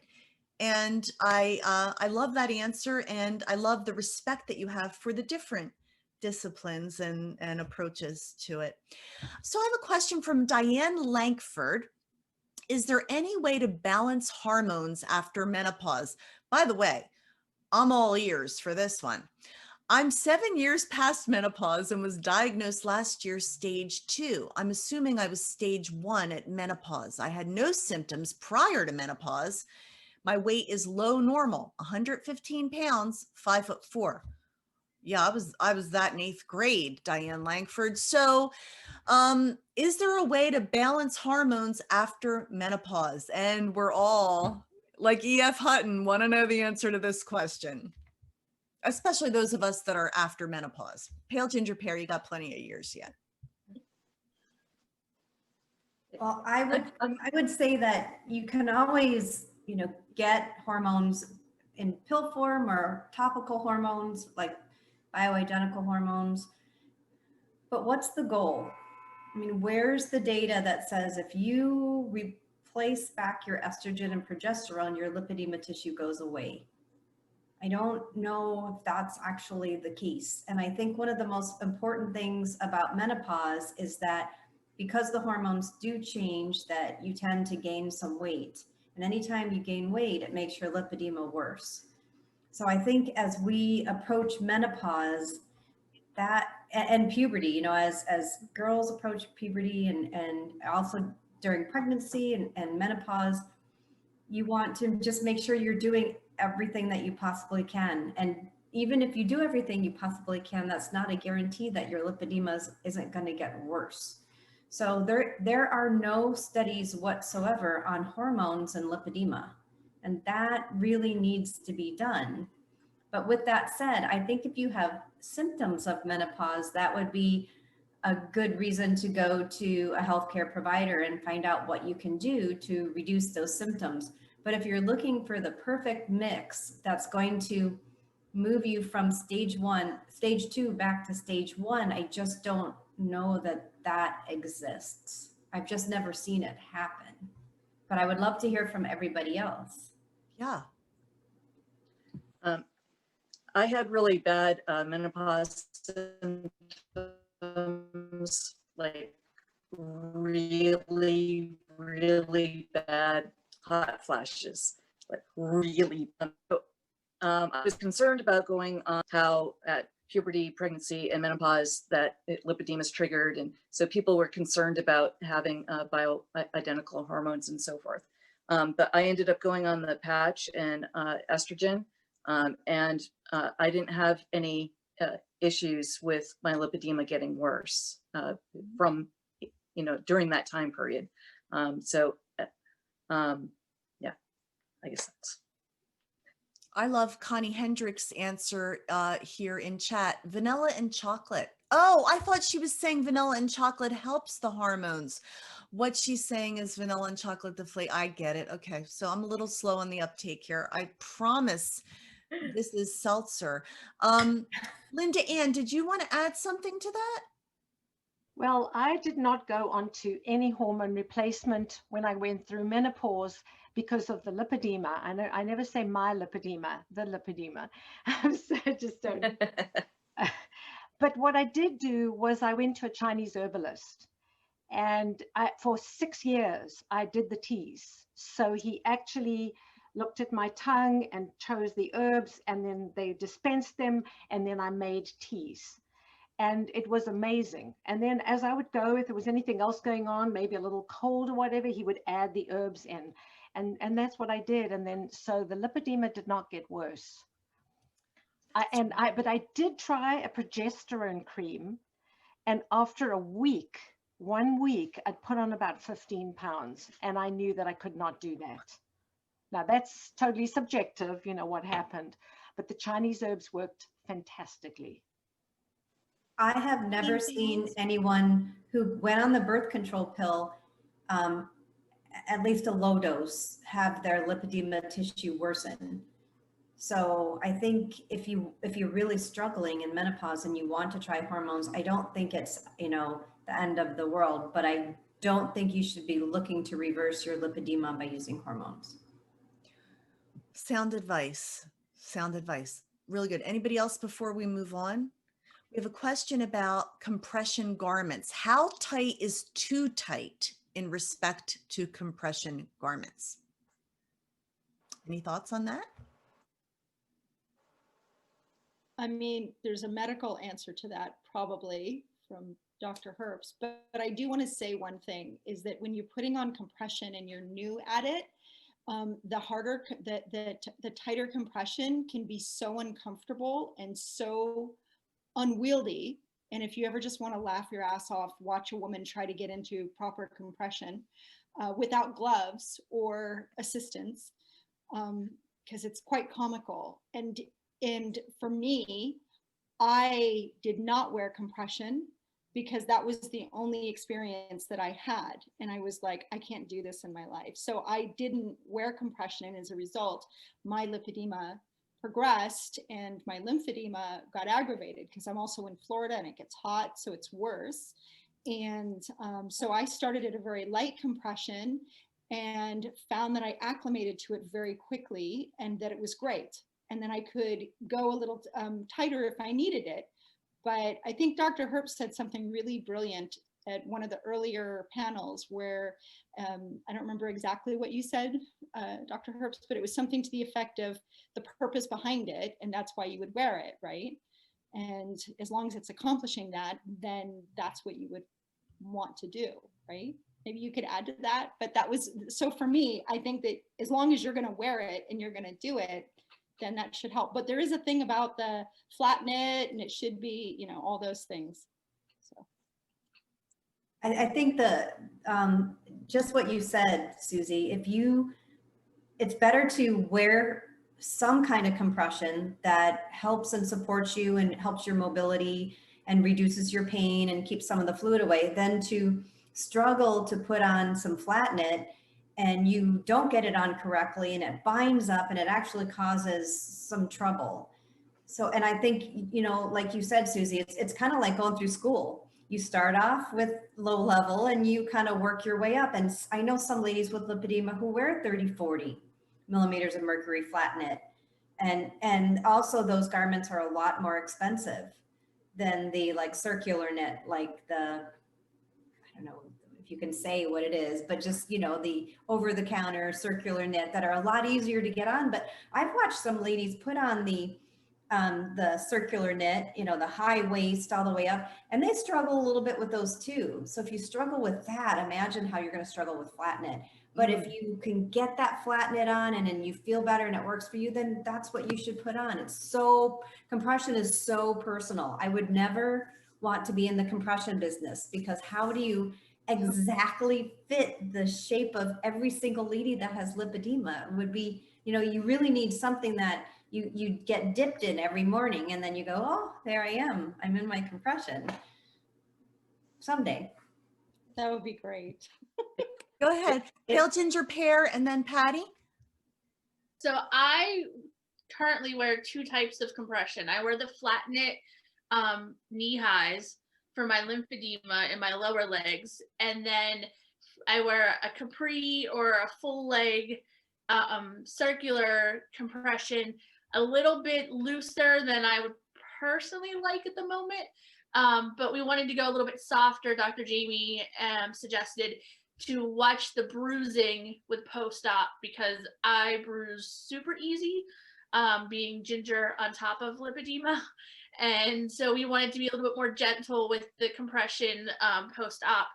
And I love that answer. And I love the respect that you have for the different disciplines and approaches to it. So I have a question from Diane Lankford. Is there any way to balance hormones after menopause? By the way, I'm all ears for this one. I'm 7 years past menopause and was diagnosed last year stage 2. I'm assuming I was stage 1 at menopause. I had no symptoms prior to menopause. My weight is low normal, 115 pounds, 5'4". Yeah, I was that in 8th grade, Diane Lankford. So is there a way to balance hormones after menopause? And we're all, like E.F. Hutton, want to know the answer to this question, especially those of us that are after menopause. Pale Ginger Pear, you got plenty of years yet.
Well, I would say that you can always, get hormones in pill form or topical hormones, like bioidentical hormones. But what's the goal? I mean, where's the data that says if you replace back your estrogen and progesterone, your lipedema tissue goes away? I don't know if that's actually the case. And I think one of the most important things about menopause is that because the hormones do change, that you tend to gain some weight. And anytime you gain weight, it makes your lipedema worse. So I think as we approach menopause, that and puberty, as girls approach puberty and also during pregnancy and menopause, you want to just make sure you're doing everything that you possibly can. And even if you do everything you possibly can, that's not a guarantee that your lipedema isn't going to get worse. So there are no studies whatsoever on hormones and lipedema, and that really needs to be done. But with that said, I think if you have symptoms of menopause, that would be a good reason to go to a healthcare provider and find out what you can do to reduce those symptoms. But if you're looking for the perfect mix that's going to move you from stage 2 back to stage 1, I just don't know that exists. I've just never seen it happen. But I would love to hear from everybody else.
Yeah.
I had really bad menopause symptoms, like really, really bad hot flashes, like really. I was concerned about going on how at puberty, pregnancy, and menopause that lipedema is triggered. And so people were concerned about having bioidentical hormones and so forth. But I ended up going on the patch and estrogen, and I didn't have any issues with my lipedema getting worse from, during that time period. Yeah, I guess that's.
I love Connie Hendricks' answer here in chat. Vanilla and chocolate. Oh, I thought she was saying vanilla and chocolate helps the hormones. What she's saying is vanilla and chocolate deflate. I get it. Okay, so I'm a little slow on the uptake here. I promise this is seltzer. Linda Ann, did you want to add something to that?
Well, I did not go onto any hormone replacement when I went through menopause because of the lipedema. I never say my lipedema, the lipedema. So I just don't. But what I did do was I went to a Chinese herbalist, and for 6 years, I did the teas. So he actually looked at my tongue and chose the herbs, and then they dispensed them, and then I made teas. And it was amazing. And then as I would go, if there was anything else going on, maybe a little cold or whatever, he would add the herbs in. And that's what I did. And then, so the lipedema did not get worse. But I did try a progesterone cream. And after a week, 1 week, I'd put on about 15 pounds. And I knew that I could not do that. Now that's totally subjective, what happened. But the Chinese herbs worked fantastically.
I have never seen anyone who went on the birth control pill, at least a low dose, have their lipedema tissue worsen. So I think if you're really struggling in menopause and you want to try hormones, I don't think it's, the end of the world, but I don't think you should be looking to reverse your lipedema by using hormones.
Sound advice. Really good. Anybody else before we move on? We have a question about compression garments. How tight is too tight in respect to compression garments? Any thoughts on that?
I mean, there's a medical answer to that probably from Dr. Herbst, but I do want to say one thing is that when you're putting on compression and you're new at it, the tighter compression can be so uncomfortable and so unwieldy. And if you ever just want to laugh your ass off, watch a woman try to get into proper compression without gloves or assistance, because it's quite comical. And for me, I did not wear compression because that was the only experience that I had. And I was like, I can't do this in my life. So I didn't wear compression. And as a result, my lipedema progressed and my lymphedema got aggravated because I'm also in Florida and it gets hot, so it's worse. And so I started at a very light compression and found that I acclimated to it very quickly and that it was great. And then I could go a little tighter if I needed it. But I think Dr. Herbst said something really brilliant at one of the earlier panels where I don't remember exactly what you said, Dr. Herbst, but it was something to the effect of the purpose behind it, and that's why you would wear it, right? And as long as it's accomplishing that, then that's what you would want to do, right? Maybe you could add to that, but that was, so for me, I think that as long as you're gonna wear it and you're gonna do it, then that should help. But there is a thing about the flat knit and it should be, all those things. So.
I think just what you said, Susie, it's better to wear some kind of compression that helps and supports you and helps your mobility and reduces your pain and keeps some of the fluid away than to struggle to put on some flat knit and you don't get it on correctly and it binds up and it actually causes some trouble. So, and I think, like you said, Susie, it's kind of like going through school. You start off with low level and you kind of work your way up. And I know some ladies with lipedema who wear 30, 40 millimeters of mercury flat knit. And also those garments are a lot more expensive than the circular knit, like the, I don't know if you can say what it is, but just, the over the counter circular knit that are a lot easier to get on. But I've watched some ladies put on the the circular knit, you know, the high waist all the way up, and they struggle a little bit with those too. So if you struggle with that, imagine how you're going to struggle with flat knit. But if you can get that flat knit on and then you feel better and it works for you, then that's what you should put on. It's so, compression is so personal. I would never want to be in the compression business, because how do you exactly fit the shape of every single lady that has lipedema? It would be, you know, you really need something that you get dipped in every morning and then you go, oh, there I am. I'm in my compression. Someday.
That would be great.
Go ahead. Pale ginger pear and then Patty.
So I currently wear two types of compression. I wear the flat knit knee highs for my lymphedema in my lower legs. And then I wear a capri or a full leg circular compression, a little bit looser than I would personally like at the moment. But we wanted to go a little bit softer. Dr. Jamie suggested to watch the bruising with post-op, because I bruise super easy, being ginger on top of lipedema. And so we wanted to be a little bit more gentle with the compression post-op.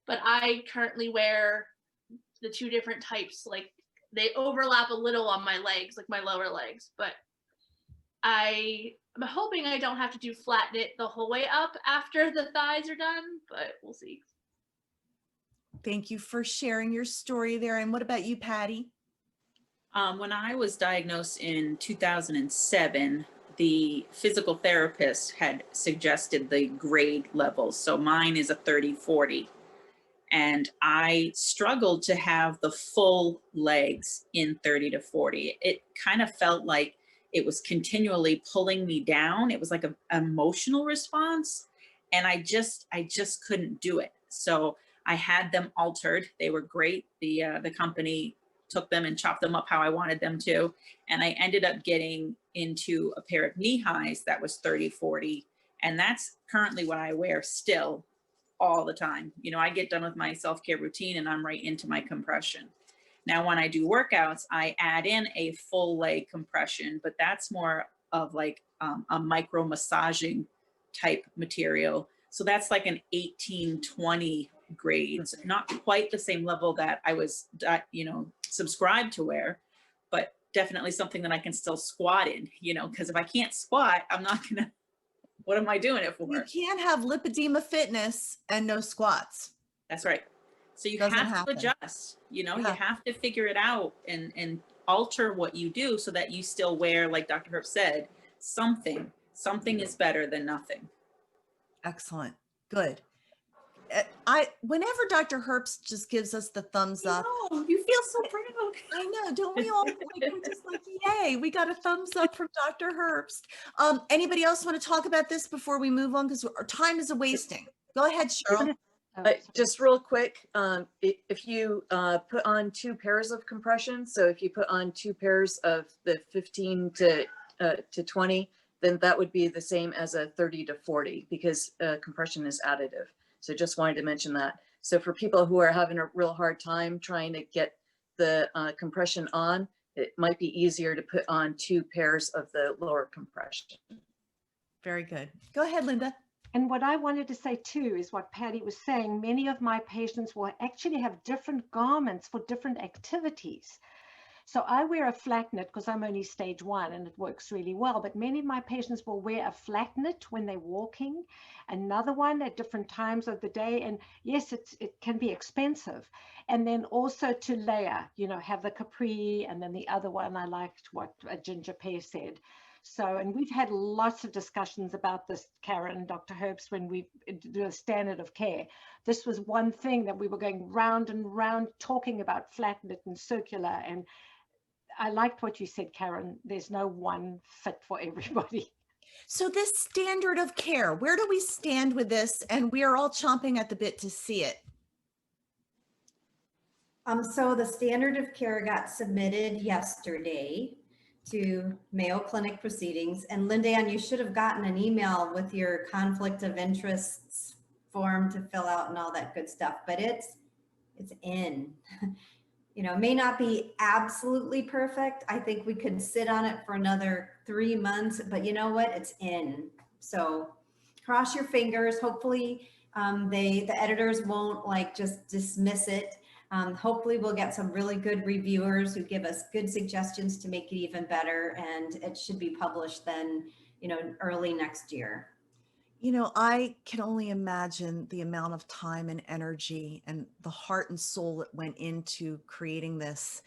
But I currently wear the two different types. Like, they overlap a little on my legs, like my lower legs, but I'm hoping I don't have to do flat knit the whole way up after the thighs are done, but we'll see.
Thank you for sharing your story there. And what about you, Patty?
When I was diagnosed in 2007, the physical therapist had suggested the grade levels. So mine is a 30-40. And I struggled to have the full legs in 30 to 40. It kind of felt like it was continually pulling me down. It was like an emotional response. And I just couldn't do it. So I had them altered. They were great. The company took them and chopped them up how I wanted them to. And I ended up getting into a pair of knee highs that was 30-40. And that's currently what I wear still all the time. You know, I get done with my self-care routine and I'm right into my compression. Now, when I do workouts, I add in a full leg compression, but that's more of like a micro massaging type material. So that's like an 18-20 grades, not quite the same level that I was, subscribed to wear, but definitely something that I can still squat in, because if I can't squat, I'm not gonna, what am I doing it for?
You can't have lipedema fitness and no squats.
That's right. So you
Doesn't
have
happen.
to adjust, you
Yeah.
have to figure it out and alter what you do so that you still wear, like Dr. Herbst said, something is better than nothing.
Excellent. Good. Whenever Dr. Herbst just gives us the thumbs up,
You feel so proud.
I know, don't we all? Like, we're just like, yay, we got a thumbs up from Dr. Herbst. Anybody else want to talk about this before we move on? Because our time is a wasting. Go ahead, Cheryl.
Just real quick, if you put on 2 pairs of compression, so if you put on 2 pairs of the 15 to 20, then that would be the same as a 30 to 40, because compression is additive. So just wanted to mention that. So for people who are having a real hard time trying to get the compression on, it might be easier to put on 2 pairs of the lower compression.
Very good. Go ahead, Linda.
And what I wanted to say too is what Patty was saying. Many of my patients will actually have different garments for different activities. So I wear a flat knit because I'm only stage 1 and it works really well. But many of my patients will wear a flat knit when they're walking, another one at different times of the day. And yes, it can be expensive. And then also to layer, have the capri, and then the other one, I liked what Ginger Pear said. So, and we've had lots of discussions about this, Karen, Dr. Herbst, when we do a standard of care. This was one thing that we were going round and round talking about, flat knit and circular. And I liked what you said, Karen. There's no one fit for everybody.
So this standard of care, where do we stand with this? And we are all chomping at the bit to see it.
So the standard of care got submitted yesterday to Mayo Clinic proceedings. And Lindan, you should have gotten an email with your conflict of interests form to fill out and all that good stuff, but it's in. you know, may not be absolutely perfect. I think we could sit on it for another 3 months, but you know what? It's in. So cross your fingers. Hopefully the editors won't like just dismiss it. Hopefully we'll get some really good reviewers who give us good suggestions to make it even better. And it should be published then, you know, early next year.
You know, I can only imagine the amount of time and energy and the heart and soul that went into creating this.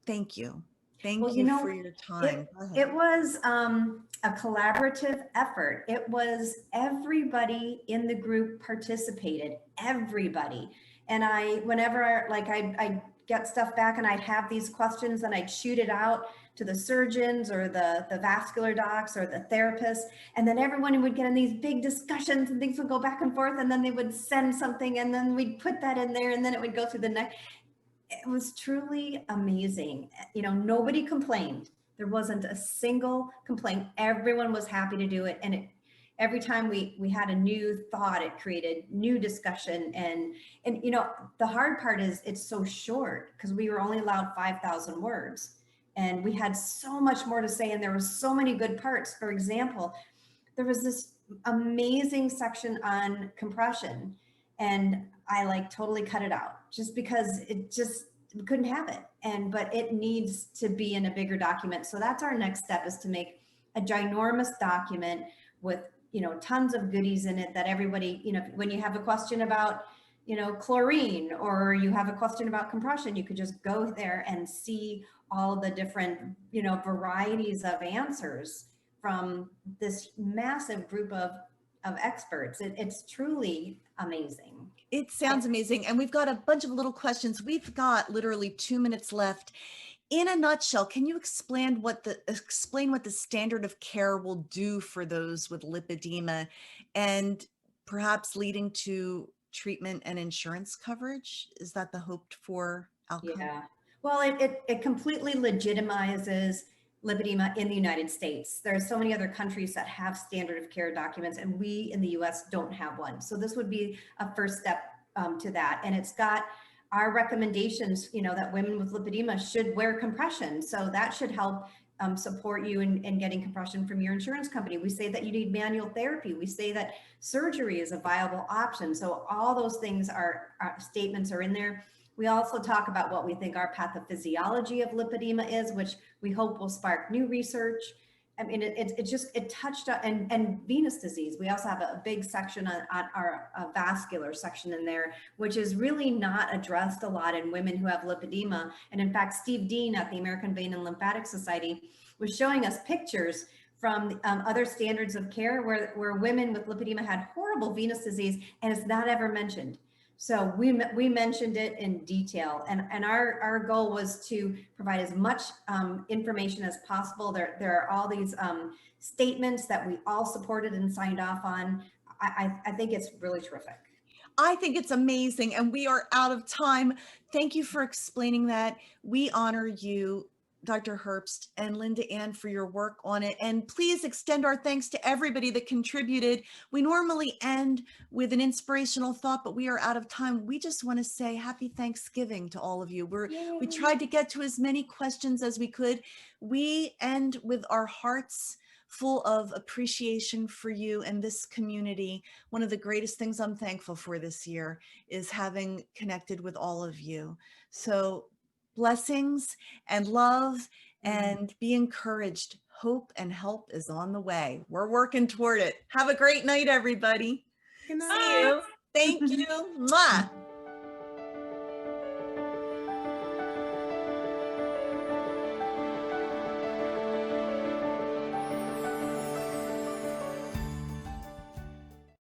Thank you. Thank
Well,
you for your time. Go ahead.
It was a collaborative effort. It was everybody in the group participated, everybody. And whenever I get stuff back and I'd have these questions and I'd shoot it out to the surgeons or the vascular docs or the therapists. And then everyone would get in these big discussions and things would go back and forth, and then they would send something and then we'd put that in there and then it would go through the next. It was truly amazing. You know, nobody complained. There wasn't a single complaint. Everyone was happy to do it. And every time we had a new thought, it created new discussion. And you know, the hard part is it's so short because we were only allowed 5,000 words. And we had so much more to say, and there were so many good parts. For example, there was this amazing section on compression, and I like totally cut it out just because we couldn't have it. But it needs to be in a bigger document. So that's our next step, is to make a ginormous document with, you know, tons of goodies in it that everybody, you know, when you have a question about, you know, chlorine, or you have a question about compression, you could just go there and see all the different, you know, varieties of answers from this massive group of experts. It's truly amazing.
It sounds amazing. And we've got a bunch of little questions. We've got literally 2 minutes left. In a nutshell, can you explain what the standard of care will do for those with lipedema, and perhaps leading to treatment and insurance coverage? Is that the hoped for outcome?
Yeah. Well, it completely legitimizes lipedema in the United States. There are so many other countries that have standard of care documents, and we in the US don't have one. So this would be a first step to that. And it's got our recommendations, you know, that women with lipedema should wear compression. So that should help support you in getting compression from your insurance company. We say that you need manual therapy. We say that surgery is a viable option. So all those things statements are in there. We also talk about what we think our pathophysiology of lipedema is, which we hope will spark new research. I mean, it touched on, and venous disease. We also have a big section on our vascular section in there, which is really not addressed a lot in women who have lipedema. And in fact, Steve Dean at the American Vein and Lymphatic Society was showing us pictures from other standards of care where women with lipedema had horrible venous disease, and it's not ever mentioned. So we mentioned it in detail, and our goal was to provide as much information as possible. There are all these statements that we all supported and signed off on. I think it's really terrific.
I think it's amazing, and we are out of time. Thank you for explaining that. We honor you, Dr. Herbst and Linda Ann, for your work on it. And please extend our thanks to everybody that contributed. We normally end with an inspirational thought, but we are out of time. We just want to say happy Thanksgiving to all of you. We tried to get to as many questions as we could. We end with our hearts full of appreciation for you and this community. One of the greatest things I'm thankful for this year is having connected with all of you. So blessings and love, and be encouraged. Hope and help is on the way. We're working toward it. Have a great night, everybody.
Good night.
See you. Thank you. Mwah.